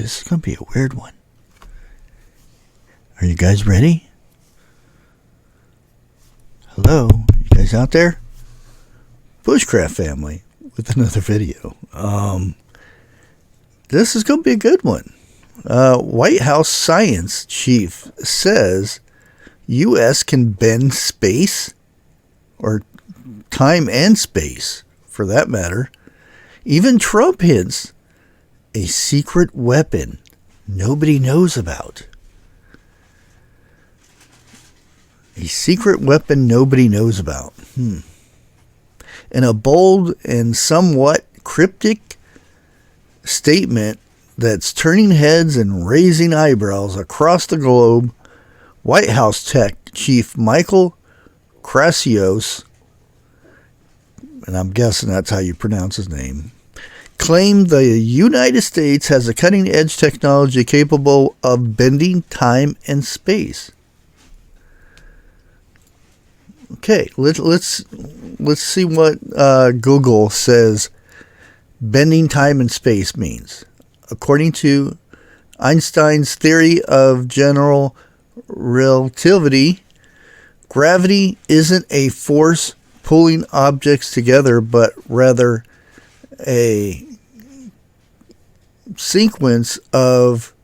this is going to be a weird one. Are you guys ready? Hello? You guys out there? Bushcraft Family with another video. This is going to be a good one. White House science chief says U.S. can bend space, or time and space for that matter. Even Trump hints a secret weapon nobody knows about. A secret weapon nobody knows about. In a bold and somewhat cryptic statement that's turning heads and raising eyebrows across the globe, White House Tech Chief Michael Krasios, and I'm guessing that's how you pronounce his name, claimed the United States has a cutting-edge technology capable of bending time and space. Okay, let's see what Google says bending time and space means. According to Einstein's theory of general relativity, gravity isn't a force pulling objects together, but rather a sequence of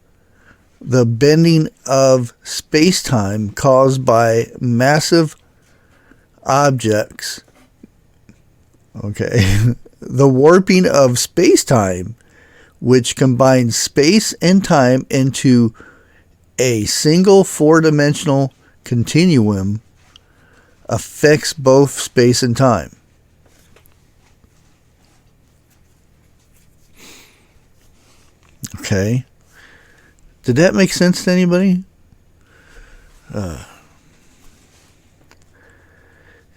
the bending of space-time caused by massive objects. Okay. The warping of space-time, which combines space and time into a single four-dimensional continuum, affects both space and time. Okay. Did that make sense to anybody?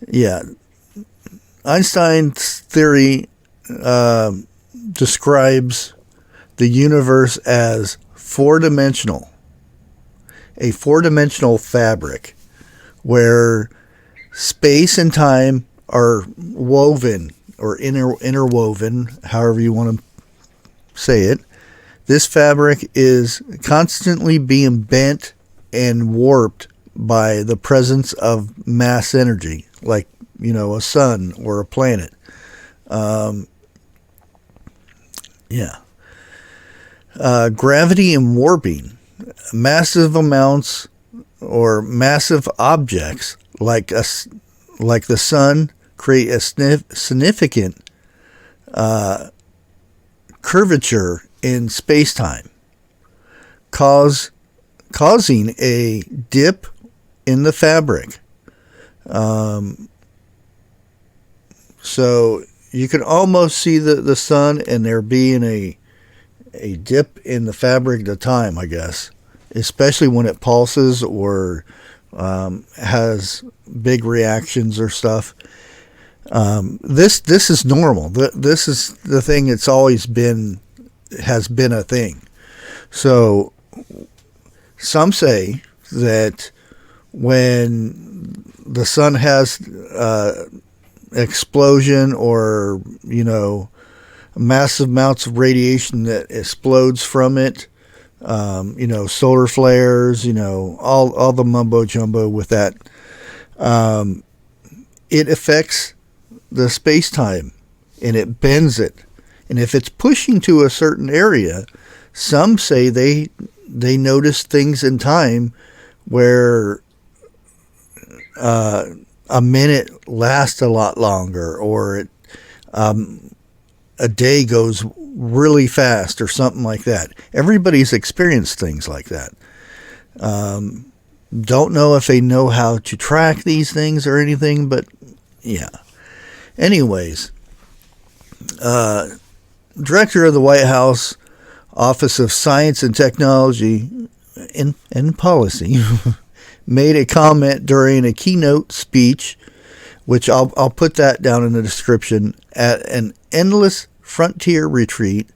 Yeah. Einstein's theory describes the universe as four-dimensional. A four-dimensional fabric where space and time are woven or interwoven, however you want to say it. This fabric is constantly being bent and warped by the presence of mass energy, like, a sun or a planet. Gravity and warping. Massive amounts or massive objects like the sun create a significant curvature in space-time, causing a dip in the fabric. So you can almost see the sun and there being a dip in the fabric at a time, I guess, especially when it pulses or has big reactions or stuff. This is normal. This is the thing that's always has been a thing. So some say that when the sun has explosion or massive amounts of radiation that explodes from it, solar flares, all the mumbo jumbo with that, it affects the space-time and it bends it. And if it's pushing to a certain area, some say they notice things in time where a minute lasts a lot longer, or a day goes really fast, or something like that. Everybody's experienced things like that. Don't know if they know how to track these things or anything, but yeah. Anyways, Director of the White House Office of Science and Technology and Policy made a comment during a keynote speech, which I'll put that down in the description, at an Endless Frontier retreat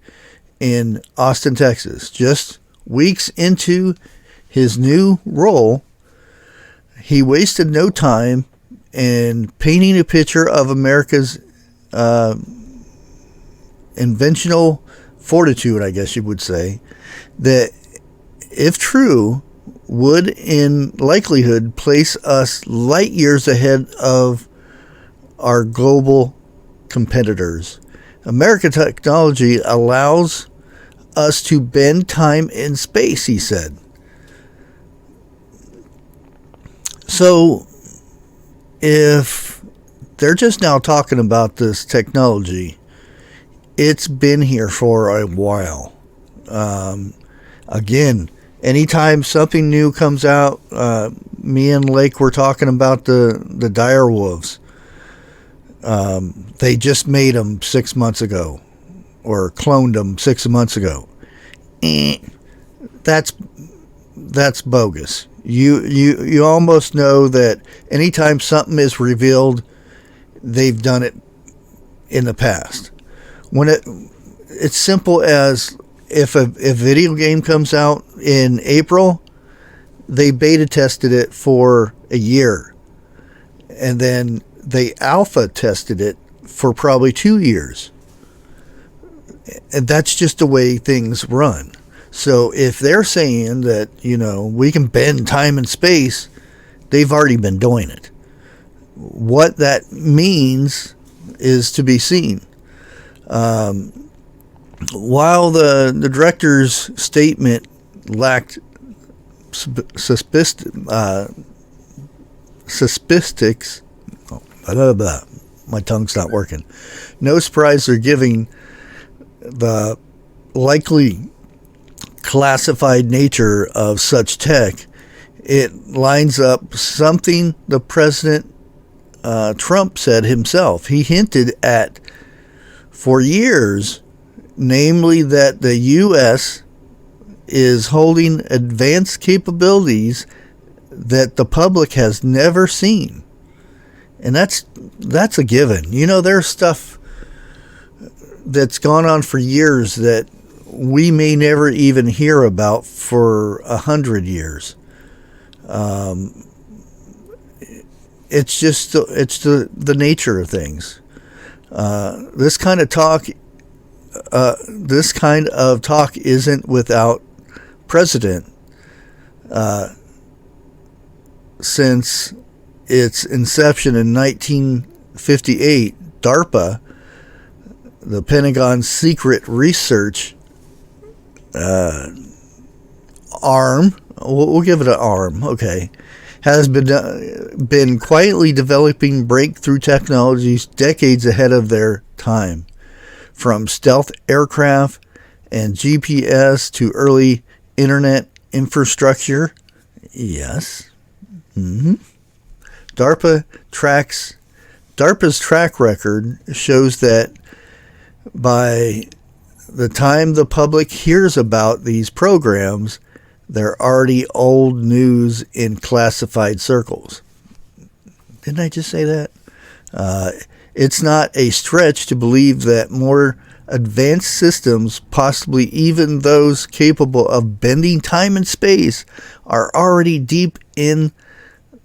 in Austin, Texas. Just weeks into his new role, he wasted no time in painting a picture of America's inventional fortitude, I guess you would say, that, if true, would in likelihood place us light years ahead of our global competitors. American technology allows us to bend time and space, he said. So, if they're just now talking about this technology, it's been here for a while. Again, anytime something new comes out, me and Lake were talking about the dire wolves. They just made them 6 months ago, or cloned them 6 months ago. That's bogus. You almost know that anytime something is revealed, they've done it in the past. When it's simple as if a video game comes out in April, they beta tested it for a year, and then they alpha tested it for probably 2 years. And that's just the way things run. So if they're saying that, we can bend time and space, they've already been doing it. What that means is to be seen. While the director's statement lacked suspistics, my tongue's not working. No surprise they're giving the likely classified nature of such tech. It lines up something the President Trump said himself. He hinted at for years, namely that the U.S. is holding advanced capabilities that the public has never seen. And that's a given. There's stuff that's gone on for years that we may never even hear about for 100 years. It's just the nature of things. This kind of talk isn't without precedent. Since its inception in 1958, DARPA, the Pentagon's secret research arm, we'll give it an arm, okay, has been quietly developing breakthrough technologies decades ahead of their time, from stealth aircraft and GPS to early internet infrastructure. Yes. DARPA's track record shows that by the time the public hears about these programs, they're already old news in classified circles. Didn't I just say that? It's not a stretch to believe that more advanced systems, possibly even those capable of bending time and space, are already deep in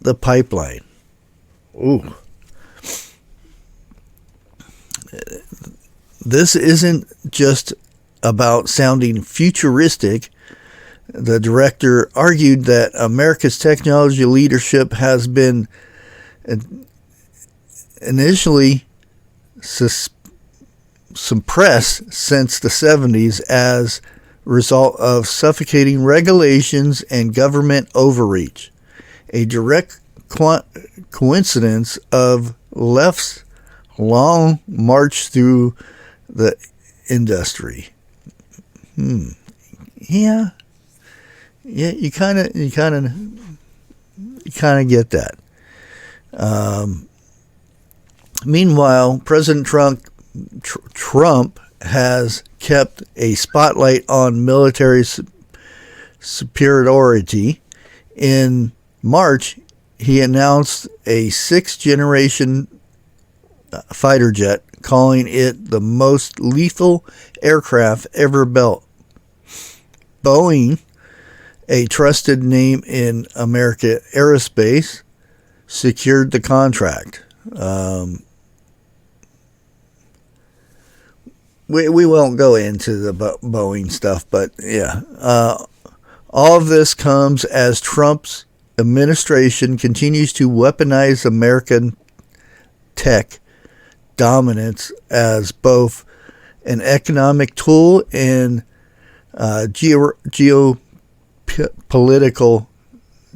the pipeline. Ooh. This isn't just about sounding futuristic. The director argued that America's technology leadership has been initially suppressed since the 70s as a result of suffocating regulations and government overreach. A direct coincidence of left's long march through the industry. Yeah, you kind of get that. Meanwhile, President Trump has kept a spotlight on military superiority. In March, he announced a 6th-generation fighter jet, calling it the most lethal aircraft ever built. Boeing, a trusted name in American aerospace, secured the contract. we won't go into the Boeing stuff, but yeah. All of this comes as Trump's administration continues to weaponize American tech dominance as both an economic tool and geopolitical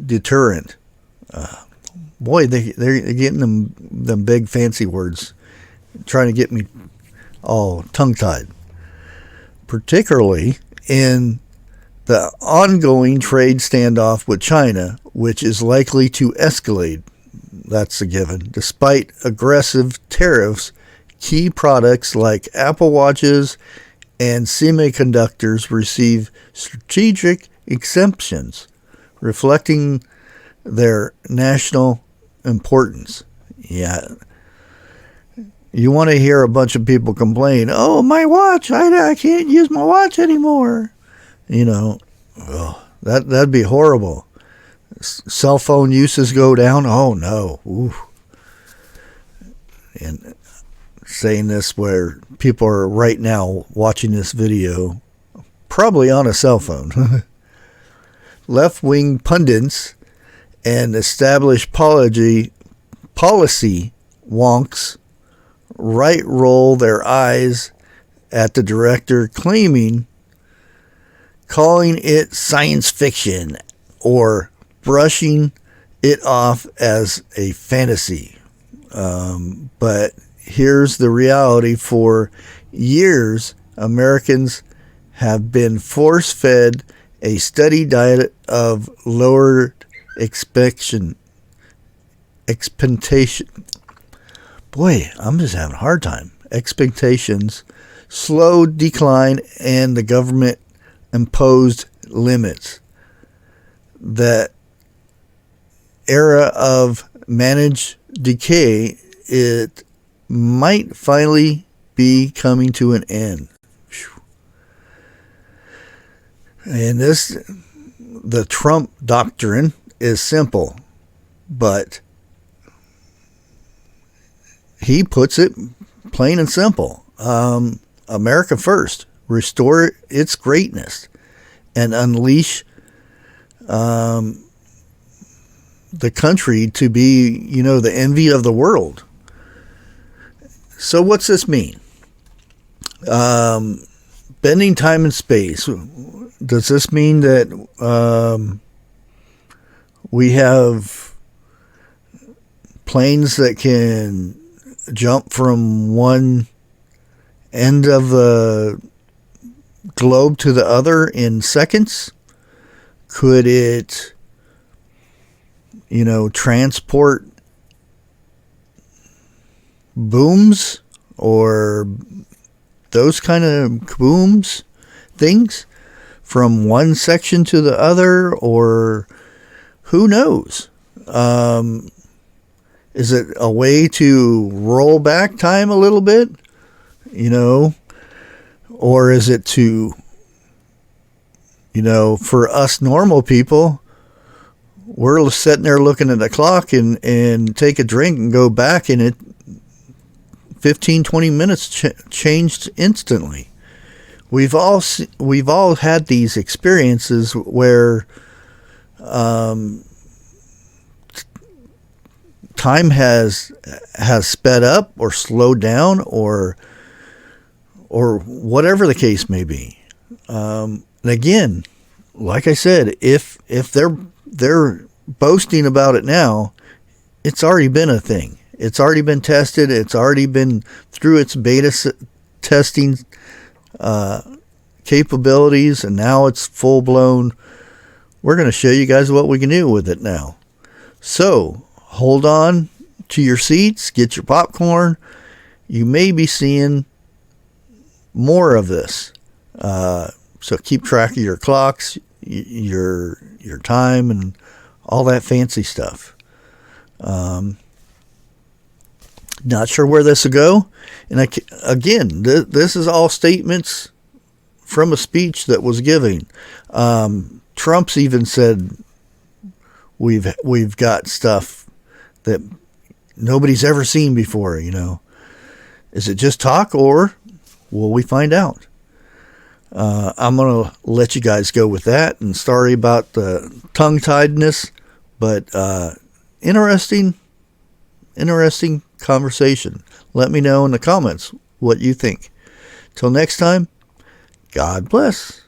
deterrent. Boy, they're getting them big fancy words, trying to get me all tongue-tied. Particularly in the ongoing trade standoff with China, which is likely to escalate. That's a given. Despite aggressive tariffs, key products like Apple Watches and semiconductors receive strategic exemptions, reflecting their national importance. Yeah. You want to hear a bunch of people complain, oh, my watch, I can't use my watch anymore. You know, that'd be horrible. Cell phone uses go down. Oh, no. Ooh. And saying this where people are right now watching this video, probably on a cell phone. Left-wing pundits and established policy wonks right roll their eyes at the director, calling it science fiction or brushing it off as a fantasy. But here's the reality. For years, Americans have been force-fed a steady diet of lowered expectation. Boy, I'm just having a hard time. Expectations, slow decline, and the government imposed limits. That era of managed decay, it might finally be coming to an end. And the Trump doctrine is simple, but he puts it plain and simple. America first. Restore its greatness and unleash the country to be, the envy of the world. So what's this mean? Bending time and space. Does this mean that we have planes that can jump from one end of the globe to the other in seconds? Could it, transport booms or those kind of booms things from one section to the other, or who knows? Is it a way to roll back time a little bit, or is it to, for us normal people, we're sitting there looking at the clock and take a drink and go back, and it 15, 20 minutes changed instantly. We've all had these experiences where time has sped up or slowed down or whatever the case may be. And again, like I said, if they're boasting about it now, it's already been a thing. It's already been tested. It's already been through its beta testing capabilities, and now it's full blown. We're going to show you guys what we can do with it now. So hold on to your seats, get your popcorn. You may be seeing more of this. So keep track of your clocks, your time, and all that fancy stuff. Not sure where this will go. And again, this is all statements from a speech that was given. Trump's even said we've got stuff that nobody's ever seen before. Is it just talk, or Will we find out? I'm going to let you guys go with that. And sorry about the tongue-tiedness, but interesting conversation. Let me know in the comments what you think. Till next time, God bless.